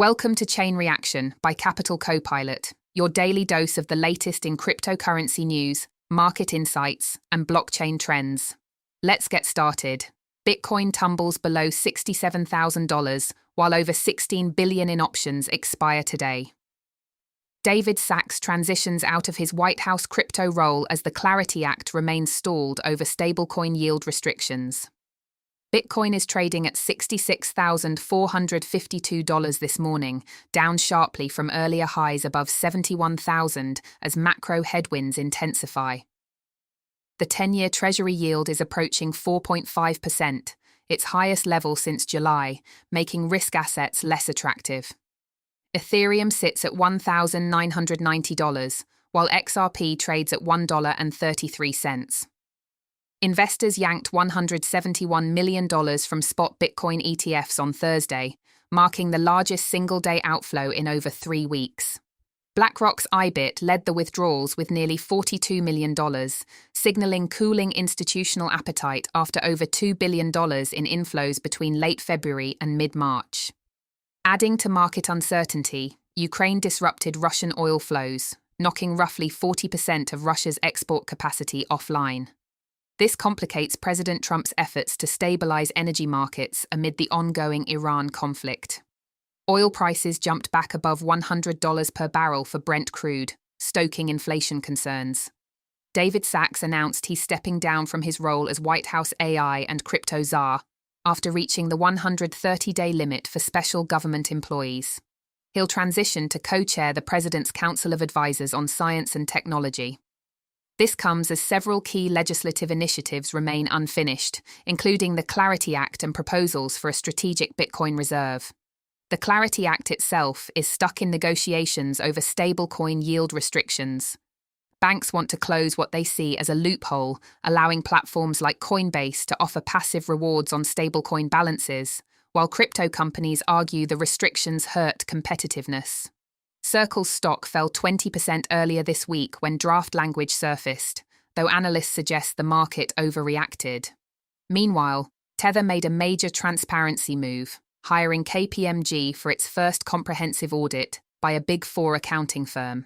Welcome to Chain Reaction by Capital Copilot, your daily dose of the latest in cryptocurrency news, market insights, and blockchain trends. Let's get started. Bitcoin tumbles below $67,000, while over $16 billion in options expire today. David Sacks transitions out of his White House crypto role as the Clarity Act remains stalled over stablecoin yield restrictions. Bitcoin is trading at $66,452 this morning, down sharply from earlier highs above $71,000 as macro headwinds intensify. The 10-year Treasury yield is approaching 4.5%, its highest level since July, making risk assets less attractive. Ethereum sits at $1,990, while XRP trades at $1.33. Investors yanked $171 million from spot Bitcoin ETFs on Thursday, marking the largest single-day outflow in over 3 weeks. BlackRock's IBIT led the withdrawals with nearly $42 million, signaling cooling institutional appetite after over $2 billion in inflows between late February and mid-March. Adding to market uncertainty, Ukraine disrupted Russian oil flows, knocking roughly 40% of Russia's export capacity offline. This complicates President Trump's efforts to stabilize energy markets amid the ongoing Iran conflict. Oil prices jumped back above $100 per barrel for Brent crude, stoking inflation concerns. David Sacks announced he's stepping down from his role as White House AI and Crypto Czar after reaching the 130-day limit for special government employees. He'll transition to co-chair the President's Council of Advisors on Science and Technology. This comes as several key legislative initiatives remain unfinished, including the Clarity Act and proposals for a strategic Bitcoin reserve. The Clarity Act itself is stuck in negotiations over stablecoin yield restrictions. Banks want to close what they see as a loophole, allowing platforms like Coinbase to offer passive rewards on stablecoin balances, while crypto companies argue the restrictions hurt competitiveness. Circle's stock fell 20% earlier this week when draft language surfaced, though analysts suggest the market overreacted. Meanwhile, Tether made a major transparency move, hiring KPMG for its first comprehensive audit by a Big Four accounting firm.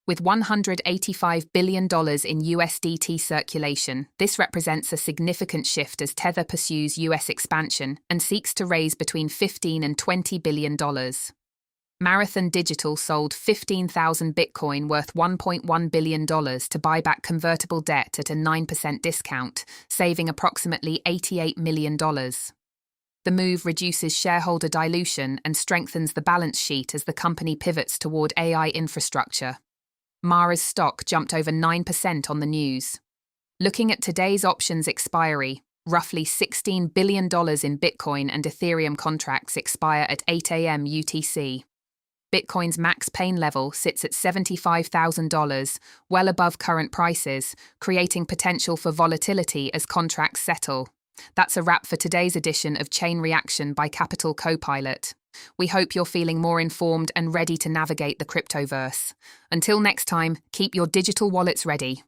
With $185 billion in USDT circulation, this represents a significant shift as Tether pursues US expansion and seeks to raise between $15 and $20 billion. Marathon Digital sold 15,000 Bitcoin worth $1.1 billion to buy back convertible debt at a 9% discount, saving approximately $88 million. The move reduces shareholder dilution and strengthens the balance sheet as the company pivots toward AI infrastructure. Mara's stock jumped over 9% on the news. Looking at today's options expiry, roughly $16 billion in Bitcoin and Ethereum contracts expire at 8 a.m. UTC. Bitcoin's max pain level sits at $75,000, well above current prices, creating potential for volatility as contracts settle. That's a wrap for today's edition of Chain Reaction by Capital Copilot. We hope you're feeling more informed and ready to navigate the cryptoverse. Until next time, keep your digital wallets ready.